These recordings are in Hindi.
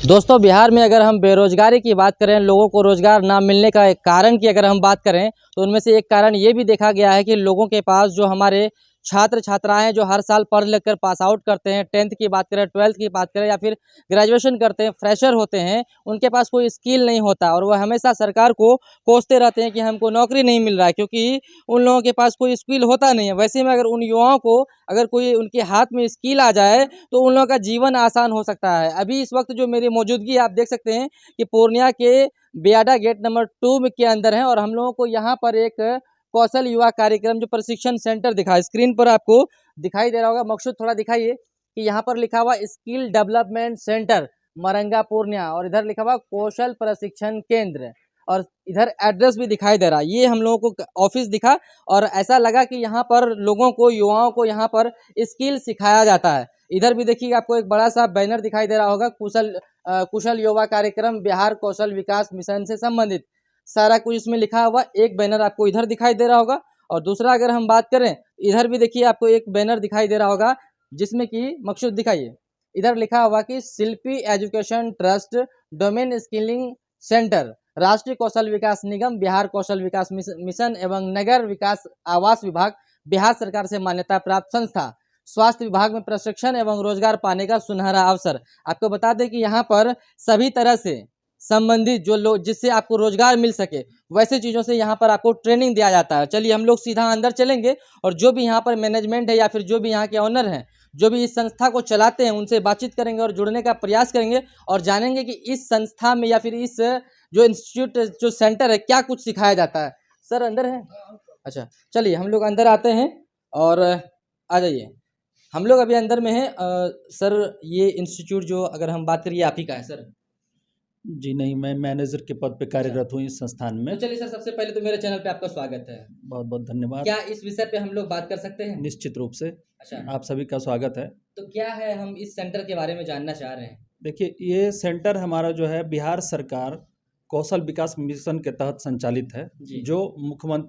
दोस्तों बिहार में अगर हम बेरोजगारी की बात करें, लोगों को रोजगार ना मिलने का एक कारण की अगर हम बात करें तो उनमें से एक कारण ये भी देखा गया है कि लोगों के पास जो हमारे छात्र छात्राएं जो हर साल पढ़ लिख कर पास आउट करते हैं, 10th की बात करें, 12th की बात करें या फिर ग्रेजुएशन करते हैं, फ्रेशर होते हैं, उनके पास कोई स्किल नहीं होता और वह हमेशा सरकार को कोसते रहते हैं कि हमको नौकरी नहीं मिल रहा है, क्योंकि उन लोगों के पास कोई स्किल होता नहीं है। वैसे में अगर उन युवाओं को अगर कोई उनके हाथ में स्किल आ जाए तो उन लोगों का जीवन आसान हो सकता है। अभी इस वक्त जो मेरी मौजूदगी आप देख सकते हैं कि पूर्णिया के बेयाडा गेट नंबर 2 के अंदर है और हम लोगों को यहाँ पर एक कौशल युवा कार्यक्रम जो प्रशिक्षण सेंटर दिखा स्क्रीन पर आपको दिखाई दे रहा होगा। मकसूद थोड़ा दिखाइए कि यहाँ पर लिखा हुआ skill development centre Maranga Purnia और इधर लिखा हुआ कौशल प्रशिक्षण केंद्र और इधर एड्रेस भी दिखाई दे रहा है। ये हम लोगों को ऑफिस दिखा और ऐसा लगा कि यहाँ पर लोगों को, युवाओं को यहाँ पर स्किल सिखाया जाता है। इधर भी देखिए आपको एक बड़ा सा बैनर दिखाई दे रहा होगा, कुशल युवा कार्यक्रम बिहार कौशल विकास मिशन से संबंधित सारा कुछ इसमें लिखा हुआ। एक बैनर आपको इधर दिखाई दे रहा होगा और दूसरा अगर हम बात करें, इधर भी देखिए आपको एक बैनर दिखाई दे रहा होगा जिसमें कि मकसूद दिखाइए, इधर लिखा हुआ कि Shilpi education trust, domain skilling centre, राष्ट्रीय कौशल विकास निगम, बिहार कौशल विकास मिशन एवं नगर विकास आवास विभाग, बिहार सरकार से मान्यता प्राप्त संस्था, स्वास्थ्य विभाग में प्रशिक्षण एवं रोजगार पाने का सुनहरा अवसर। आपको बता दें कि यहाँ पर सभी तरह से संबंधित जो लोग, जिससे आपको रोजगार मिल सके वैसे चीज़ों से यहाँ पर आपको ट्रेनिंग दिया जाता है। चलिए हम लोग सीधा अंदर चलेंगे और जो भी यहाँ पर मैनेजमेंट है या फिर जो भी यहाँ के ऑनर हैं, जो भी इस संस्था को चलाते हैं, उनसे बातचीत करेंगे और जुड़ने का प्रयास करेंगे और जानेंगे कि इस संस्था में या फिर इस जो इंस्टीट्यूट, जो सेंटर है, क्या कुछ सिखाया जाता है। सर अंदर है? अच्छा, चलिए हम लोग अंदर आते हैं और आ जाइए। हम लोग अभी अंदर में हैं। सर ये इंस्टीट्यूट जो अगर हम बात करिए आप ही का है सर? जी नहीं, मैं मैनेजर के पद पे कार्यरत हूँ इस संस्थान में। तो चलिए सर, सबसे पहले तो मेरे चैनल पे आपका स्वागत है। बहुत बहुत धन्यवाद। क्या इस विषय पे हम लोग बात कर सकते हैं? निश्चित रूप से अच्छा, आप सभी का स्वागत है। तो क्या है, हम इस सेंटर के बारे में जानना चाह रहे हैं। देखिए, ये सेंटर हमारा जो है बिहार सरकार कौशल विकास मिशन के तहत संचालित है, जी जो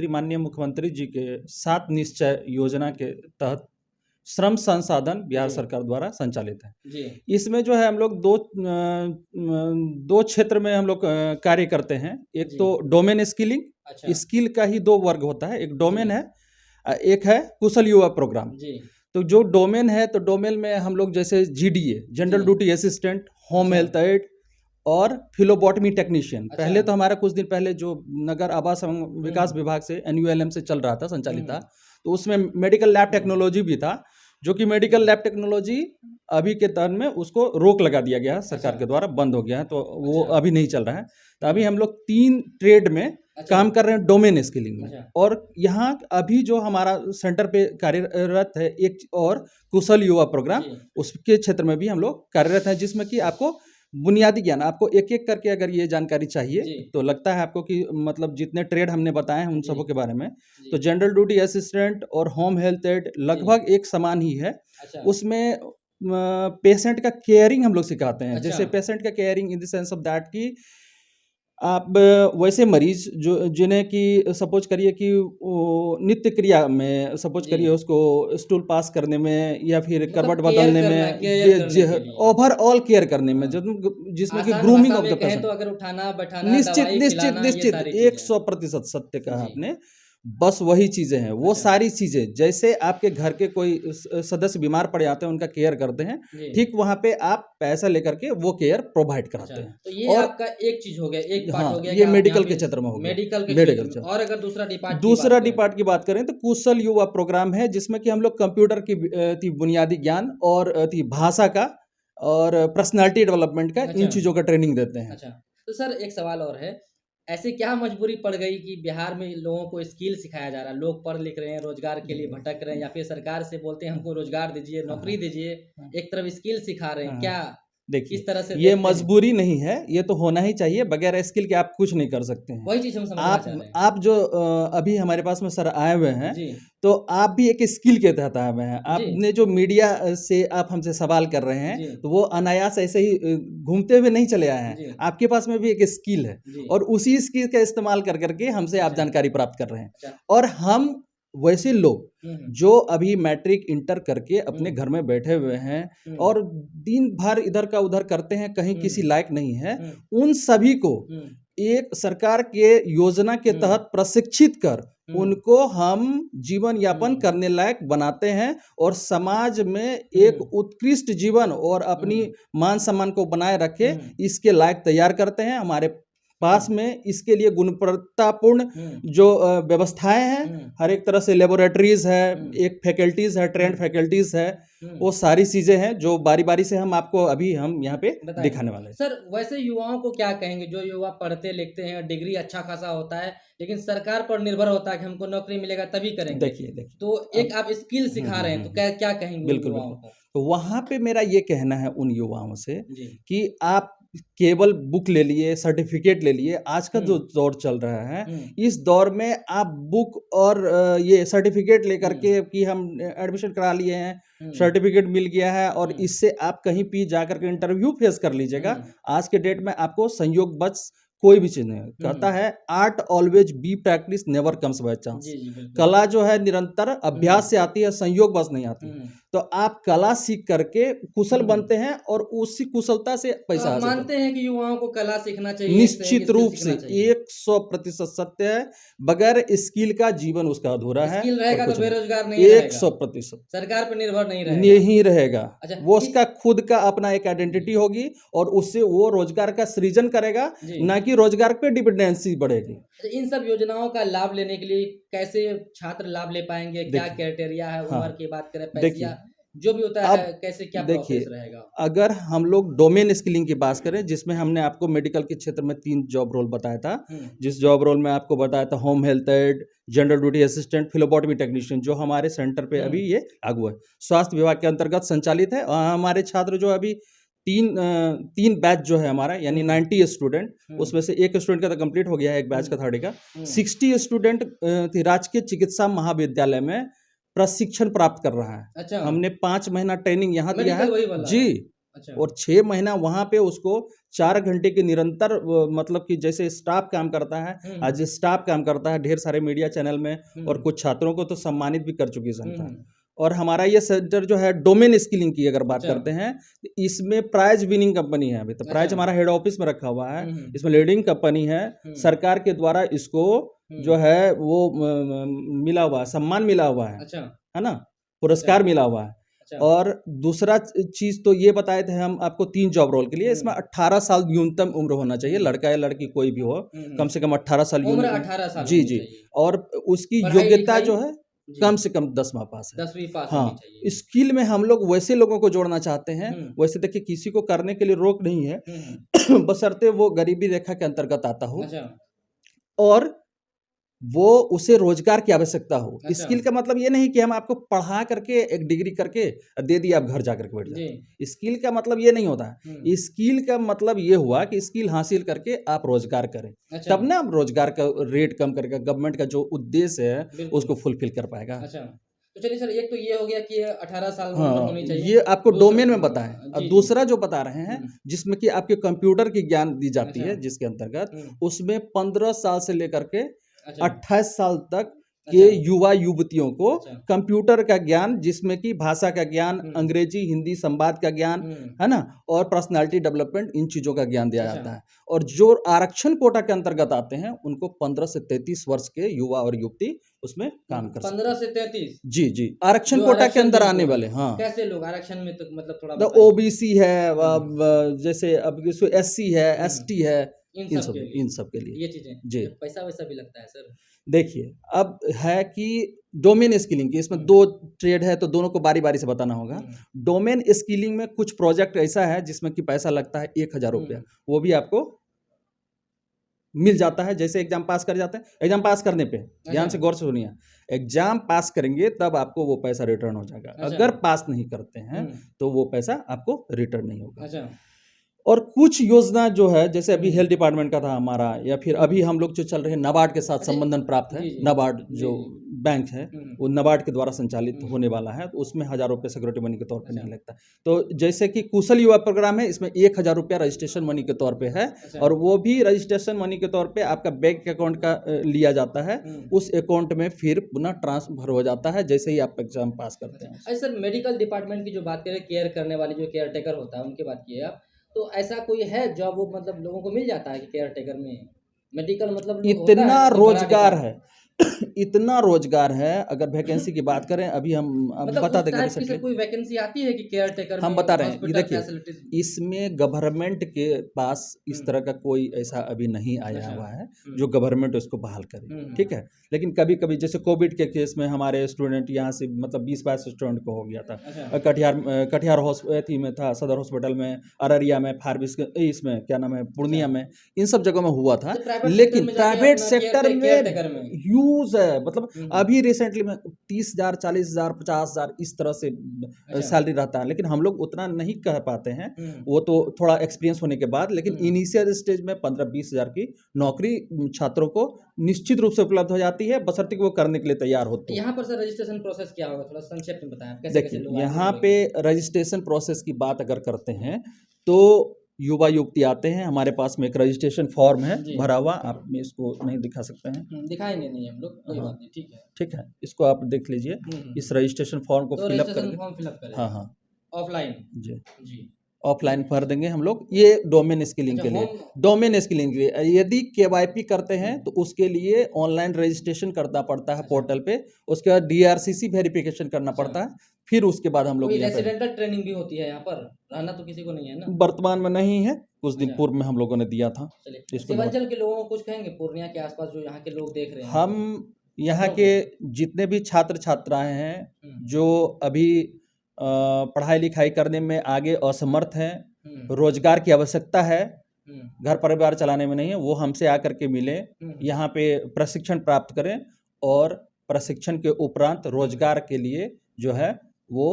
माननीय मुख्यमंत्री जी के 7 निश्चय योजना के तहत श्रम संसाधन बिहार जी सरकार द्वारा संचालित है। जी इसमें जो है हम लोग दो क्षेत्र में हम लोग कार्य करते हैं। एक जी तो डोमेन स्किलिंग, अच्छा स्किल का ही 2 वर्ग होता है, एक डोमेन जी है, एक है कुशल युवा प्रोग्राम। जी तो जो डोमेन है, तो डोमेन में हम लोग जैसे जीडीए, जनरल जी ड्यूटी असिस्टेंट, होम अच्छा हेल्थ एड और फिलोबॉटमी टेक्नीशियन। अच्छा पहले तो हमारा कुछ दिन पहले जो नगर आवास एवं विकास हम्म विभाग से NULM से चल रहा था, संचालित था, हम्म तो उसमें मेडिकल लैब हम्म, टेक्नोलॉजी भी था, जो कि मेडिकल लैब टेक्नोलॉजी अभी के टर्म में उसको रोक लगा दिया गया है, सरकार अच्छा के द्वारा बंद हो गया है, तो वो अच्छा अभी नहीं चल रहा है। तो अभी हम लोग 3 ट्रेड में अच्छा काम कर रहे हैं, डोमेन स्किलिंग में। अच्छा और यहाँ अभी जो हमारा सेंटर पे कार्यरत है एक और कुशल युवा प्रोग्राम, जी उसके क्षेत्र में भी हम लोग कार्यरत हैं, जिसमें कि आपको बुनियादी ज्ञान, आपको एक-एक करके अगर ये जानकारी चाहिए, जी तो लगता है आपको कि मतलब जितने ट्रेड हमने बताए हैं उन जी सबों के बारे में, जी तो जनरल ड्यूटी असिस्टेंट और होम हेल्थ एड जी लगभग एक समान ही है। अच्छा उसमें पेशेंट का केयरिंग हम लोग सिखाते हैं। अच्छा जैसे पेशेंट का caring in the sense of that कि आप वैसे मरीज जो जिन्हें कि सपोज करिए कि नित्य क्रिया में, सपोज जी करिए उसको स्टूल पास करने में या फिर मतलब करवट केयर बदलने करना, में, केयर करने के लिए ओवरऑल केयर करने में, हाँ। जिसमें कि आसान ग्रूमिंग भाषा ऑफ में द कहें तो पर्सन। अगर उठाना बैठाना निश्चित दवाई निश्चित खिलाना ये निश्चित सारी चीजें 100% सत्य कहा जी आपने। बस वही चीजें हैं, वो अच्छा सारी चीजें जैसे आपके घर के कोई सदस्य बीमार पड़ जाते हैं, उनका केयर करते हैं, जी ठीक वहां पे आप पैसा लेकर के वो केयर प्रोवाइड अच्छा, कराते हैं। तो ये और आपका एक चीज हो गया, एक पार्ट हाँ, हो गया कि ये आप यहाँ मेडिकल के पे क्षेत्र में हो गया। मेडिकल के क्षेत्र मेडिकल में। क्षेत्र। और अगर दूसरा डिपार्ट की बात दूसरा करें डिपार्ट की बात करें तो कुशल युवा प्रोग्राम है, जिसमें कि हम लोग कंप्यूटर की बुनियादी ज्ञान और भाषा का और पर्सनालिटी डेवलपमेंट का, इन अच्छा चीज़ों का ट्रेनिंग देते हैं। अच्छा, तो सर एक सवाल और है, ऐसे क्या मजबूरी पड़ गई कि बिहार में लोगों को स्किल सिखाया जा रहा है, लोग पढ़ लिख रहे हैं, रोजगार के लिए भटक रहे हैं या फिर सरकार से बोलते हैं हमको रोजगार दीजिए, हाँ नौकरी हाँ दीजिए, हाँ एक तरफ स्किल सिखा रहे हैं, हाँ। क्या देखिए, किस तरह से ये देखते हैं? मजबूरी नहीं है, ये तो होना ही चाहिए, बगैर स्किल के आप कुछ नहीं कर सकते हैं। वही चीज हम समझना चाह रहे हैं। आप जो अभी हमारे पास में सर आए हुए हैं, जी तो आप भी एक स्किल के तहत आए हुए हैं। जी आपने जो मीडिया से आप हमसे सवाल कर रहे हैं, जी तो वो अनायास ऐसे ही घूमते हुए नहीं चले आए हैं। जी आपके पास में भी एक स्किल है जी और उसी स्किल का इस्तेमाल कर करके हमसे आप अच्छा जानकारी प्राप्त कर रहे हैं। अच्छा और हम वैसे लोग हम्म, जो अभी मैट्रिक इंटर करके अपने घर में बैठे हुए हैं हम्म, और दिन भर इधर का उधर करते हैं, कहीं किसी हम्म, लायक नहीं है, हम्म, उन सभी को हम्म, एक सरकार के योजना के हम्म, तहत प्रशिक्षित कर हम्म, उनको हम जीवन यापन हम्म, करने लायक बनाते हैं और समाज में एक हम्म, उत्कृष्ट जीवन और अपनी मान सम्मान को बनाए रखे हम्म, इसके लायक तैयार करते हैं। हमारे पास हम्म, में इसके लिए गुणवत्तापूर्ण हम्म, जो व्यवस्थाएं हैं, हम्म, हर एक तरह से लेबोरेटरीज है, हम्म, एक फैकल्टीज है, ट्रेंड हम्म, फैकल्टीज है, वो हम्म, सारी चीजें हैं जो बारी बारी से हम आपको अभी हम यहाँ पे बताएंगे। दिखाने वाले हैं। सर वैसे युवाओं को क्या कहेंगे जो युवा पढ़ते लिखते हैं, डिग्री अच्छा खासा होता है, लेकिन सरकार पर निर्भर होता है कि हमको नौकरी मिलेगा तभी करेंगे। देखिए देखिए तो एक अब आप स्किल सिखा रहे हैं, तो क्या क्या कहेंगे उन बिल्कुल युवाओं बिल्कुल। को? तो वहाँ पे मेरा ये कहना है उन युवाओं से जी। कि आप केवल बुक ले लिए, सर्टिफिकेट ले लिए, आज का जो हुँ, दौर चल रहा है, हुँ, इस दौर में आप बुक और ये सर्टिफिकेट लेकर हुँ, के कि हम एडमिशन करा लिए हैं, हुँ, सर्टिफिकेट मिल गया है और हुँ, इससे आप कहीं भी जाकर के इंटरव्यू फेस कर लीजिएगा। हुँ, आज के डेट में आपको संयोगवश कोई भी चीज़ नहीं है। कहता हुँ। है art always be practice never comes by chance. जी, जी, बिल्कुल। कला जो है निरंतर हुँ, अभ्यास से आती है, संयोगवश नहीं आती। हुँ, तो आप कला सीख करके कुशल हुँ। बनते हैं और उसी कुशलता से तो पैसा आप हासिल करते मानते हैं। हैं कि युवाओं को कला सीखना चाहिए, एक से एक निश्चित स्किल रूप से सीखना चाहिए? 100% सत्य है। बगैर स्किल का जीवन उसका अधूरा है स्किल और रहेगा तो कुछ नहीं। बेरोज़गार नहीं रहेगा, 100% सरकार पे निर्भर नहीं रहेगा। नहीं रहेगा। अच्छा वो इस उसका खुद का अपना एक जी, आइडेंटिटी होगी और उससे वो रोजगार का सृजन करेगा, जी। ना कि रोजगार पे डिपेंडेंसी बढ़ेगी। अच्छा इन सब योजनाओं का लाभ लेने के लिए कैसे छात्र लाभ ले पाएँगे? क्या देखिए क्राइटेरिया है? हाँ, उम्र की बात करें, पैसिया देखिए जो भी होता है, अब कैसे क्या देखिए, प्रोसेस रहेगा? अगर हम लोग डोमेन स्किलिंग की बात करें, जिसमें हमने आपको मेडिकल के क्षेत्र में 3 जॉब रोल बताया था। हुँ, जिस जॉब रोल में आपको बताया था home health aide, general duty assistant, phlebotomy technician, जो हमारे सेंटर पे हुँ, अभी ये लागू है। स्वास्थ्य विभाग के अंतर्गत संचालित है और हमारे छात्र जो अभी 3 बैच जो है हमारा, यानी हुँ, 90 स्टूडेंट, हुँ, उसमें से 1 स्टूडेंट का तो कंप्लीट हो गया है, 1 बैच का हुँ, 3rd का। हुँ। 60 स्टूडेंट राजकीय चिकित्सा महाविद्यालय में प्रशिक्षण प्राप्त कर रहा है। अच्छा, हमने 5 महीना ट्रेनिंग यहाँ दिया मेडिकल है। वही वाला जी। है। अच्छा, और 6 महीना वहाँ पे उसको 4 घंटे के निरंतर मतलब कि जैसे स्टाफ काम करता है, हुँ, आज हुँ, स्टाफ काम करता है ढेर सारे मीडिया चैनल में, हुँ, और कुछ छात्रों को तो सम्मानित भी कर चुकी है हुँ, संस्था। हुँ। और हमारा ये सेंटर जो है डोमेन स्किलिंग की अगर बात अच्छा, करते हैं, तो इसमें प्राइज विनिंग कंपनी है। अभी तो अच्छा। प्राइज हमारा हेड ऑफिस में रखा हुआ है, हुँ, हुँ, इसमें लीडिंग कंपनी है। हुँ, सरकार के द्वारा इसको जो हुँ। है वो मिला हुआ है, सम्मान मिला हुआ अच्छा, है ना? अच्छा, पुरस्कार मिला हुआ है। अच्छा। और दूसरा चीज़ तो ये बताए थे हम आपको 3 जॉब रोल के लिए, हुँ, इसमें 18 साल न्यूनतम उम्र होना चाहिए, हुँ, लड़का या लड़की कोई भी हो, हुँ, कम हुँ। से कम 18 साल उम्र 18 साल जी, होनी जी। चाहिए। और उसकी योग्यता पढ़ाई-लिखाई? जो है जी, कम से कम 10वां पास है। 10वीं पास होनी हाँ, चाहिए। स्किल में हम लोग वैसे लोगों को जोड़ना चाहते हैं, हुँ, वैसे देखिए किसी को करने के लिए रोक नहीं है, हुँ, हुँ। बशर्ते वो गरीबी रेखा के अंतर्गत आता हो अच्छा, और वो उसे रोजगार की आवश्यकता हो। अच्छा। स्किल का मतलब ये नहीं कि हम आपको पढ़ा करके एक डिग्री करके दे दिया, आप घर जा करके बैठ जी। जाते। स्किल का मतलब ये नहीं होता हुँ, है। स्किल का मतलब ये हुआ कि स्किल हासिल करके आप रोजगार करें। अच्छा, तब ना आप रोजगार का रेट कम करके गवर्नमेंट का जो उद्देश्य है बिल्कुल। उसको फुलफिल कर पाएगा। अच्छा, तो चलिए सर एक तो ये हो गया कि 18 साल उम्र हाँ, होनी चाहिए। ये आपको डोमेन में बताएँ। अब जी, जी। दूसरा जो बता रहे हैं, हुँ, जिसमें कि आपके कंप्यूटर की ज्ञान दी जाती अच्छा। है जिसके अंतर्गत, हुँ, उसमें 15 साल से लेकर के अच्छा, 28 साल तक के अच्छा, युवा-युवतियों को अच्छा। कंप्यूटर का ज्ञान, जिसमें कि भाषा का ज्ञान, हुँ, अंग्रेजी, हिंदी संवाद का ज्ञान, हुँ, है ना? और पर्सनैलिटी डेवलपमेंट, इन चीज़ों का ज्ञान दिया अच्छा। जाता है। और जो आरक्षण कोटा के अंतर्गत आते हैं, उनको 15 से 33 वर्ष के युवा और युवती उसमें काम कर सकते 15 हैं। से 33 जी, जी। आरक्षण जो कोटा के आरक्षण अंदर आने जिनको है। वाले, हाँ। कैसे लोग आरक्षण में तो मतलब थोड़ा द बताइए? ओबीसी है, हुँ, जैसे अब इसमें एससी है, हुँ। एसटी है, इन इन सब के सब लिए, इन सब के लिए। ये चीज़ें। जी। अच्छा पैसा-वैसा भी लगता है सर? देखिए, अब है कि डोमेन स्किलिंग की इसमें हुँ, 2 ट्रेड है, तो दोनों को बारी-बारी से बताना होगा। हुँ, डोमेन स्किलिंग में कुछ प्रोजेक्ट ऐसा है जिसमें कि पैसा लगता है ₹1000, हुँ। वो भी आपको मिल जाता है जैसे एग्ज़ाम पास कर जाते हैं। एग्ज़ाम पास करने पे, अच्छा, ध्यान से गौर से सुनिए, एग्ज़ाम पास करेंगे तब आपको वो पैसा रिटर्न हो जाएगा। अच्छा। अगर पास नहीं करते हैं, हुँ, तो वो पैसा आपको रिटर्न नहीं होगा। अच्छा। और कुछ योजना जो है जैसे अभी हेल्थ डिपार्टमेंट का था हमारा, या फिर अभी हम लोग जो चल रहे हैं नाबार्ड के साथ अच्छा, संबंधन प्राप्त है, जी, जी, नाबार्ड जी, जो जी। बैंक है वो नाबार्ड के द्वारा संचालित हम्म, होने वाला है, तो उसमें 1,000 रुपये सिक्योरिटी मनी के तौर पे अच्छा, नहीं लगता। तो जैसे कि कुशल युवा प्रोग्राम है, इसमें 1,000 रुपया रजिस्ट्रेशन मनी के तौर पे है, अच्छा, और वो भी रजिस्ट्रेशन मनी के तौर पे आपका बैंक अकाउंट का लिया जाता है, उस अकाउंट में फिर पुनः ट्रांसफर हो जाता है जैसे ही आप एग्जाम पास करते हैं। अच्छा सर, मेडिकल डिपार्टमेंट की जो बात करें, केयर करने वाले जो केयर टेकर होता है उनकी बात किए आप, तो ऐसा कोई है जॉब वो मतलब लोगों को मिल जाता है कि केयर टेकर में मेडिकल मतलब लोग होता है इतना ना कि बड़ा रोजगार डिपार्ट है इतना रोजगार है, अगर वैकेंसी की बात करें अभी हम मतलब बता उस देंगे टाइप की सर रिसेंटली। कोई वैकेंसी आती है कि केयर टेकर हम में बता रहे हैं, ये हॉस्पिटल देखिए फैसिलिटीज? इसमें गवर्नमेंट के पास इस तरह का कोई ऐसा अभी नहीं आया अच्छा, हुआ है जो गवर्नमेंट उसको बहाल करे, हम्म, ठीक है। लेकिन कभी कभी जैसे कोविड के केस में हमारे स्टूडेंट यहाँ से मतलब 20-22 स्टूडेंट को हो गया था। अच्छा, कटिहार अथी में था, सदर हॉस्पिटल में, अररिया में, इसमें क्या नाम है, अच्छा, पूर्णिया में, इन सब जगहों में हुआ था। तो प्राइवेट सेक्टर लेकिन में जाके प्राइवेट अपना सेक्टर केयर में टेकर में ह्यूज है, मतलब हम्म, अभी रिसेंटली में 30,000, 40,000, 50,000 इस तरह से अच्छा, सैलरी रहता है, लेकिन हम लोग उतना नहीं कह पाते हैं, हम्म, वो तो थोड़ा एक्सपीरियंस होने के बाद। लेकिन हम्म। इनिशियल स्टेज में 15-20 हज़ार की नौकरी छात्रों को निश्चित रूप से उपलब्ध हो जाती है, बशर्ते कि वो करने के लिए तैयार हो तो। यहाँ पर सर रजिस्ट्रेशन प्रोसेस क्या होगा, थोड़ा संक्षेप में बताएं, कैसे कैसे देखिए लोग आएंगे यहाँ पे जुड़ेंगे? रजिस्ट्रेशन प्रोसेस की बात अगर करते हैं तो युवा युवती आते हैं, हमारे पास में एक रजिस्ट्रेशन फॉर्म है जी, भरा हुआ, आप इसको नहीं दिखा सकते हैं। दिखाएंगे नहीं हम लोग, कोई हाँ, बात नहीं, ठीक है। ठीक है, इसको आप देख लीजिए, इस रजिस्ट्रेशन फॉर्म को तो फिलअप रजिस्ट्रेशन करके। फॉर्म फिलअप करें हाँ हाँ ऑफलाइन? जी, जी, ऑफलाइन भर देंगे हम लोग, ये डोमेन स्किलिंग अच्छा के लिए। होम, डोमेन स्किलिंग के लिए यदि केवाईपी करते हैं तो उसके लिए ऑनलाइन रजिस्ट्रेशन करना पड़ता है अच्छा, पोर्टल पे, उसके बाद डीआरसीसी वेरिफिकेशन करना अच्छा, पड़ता है, फिर उसके बाद हम लोग कोई यहाँ पे। रेसिडेंटल ट्रेनिंग भी होती है यहाँ पर? रहना तो किसी को नहीं है ना? वर्तमान में नहीं है, कुछ दिन अच्छा, पूर्व में हम लोगों ने दिया था चलिए, इसको नोट। सीमांचल के लोगों को कुछ कहेंगे, पूर्णिया के आसपास जो यहाँ के लोग देख रहे हैं हम हमको, यहाँ छात्रों के को? जितने भी छात्र छात्राएं हैं हम्म, जो अभी पढ़ाई लिखाई करने में आगे असमर्थ हैं, हम्म, रोजगार की आवश्यकता है, हम्म, घर परिवार चलाने में नहीं है, वो हमसे आकर के मिले, हम्म, यहाँ पे प्रशिक्षण प्राप्त करें, और प्रशिक्षण के उपरांत रोजगार के लिए जो है वो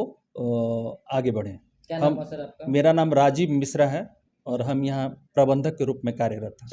आगे बढ़ें। क्या नाम हम है सर आपका? मेरा नाम राजीव मिश्रा है और हम यहाँ प्रबंधक के रूप में कार्यरत हैं।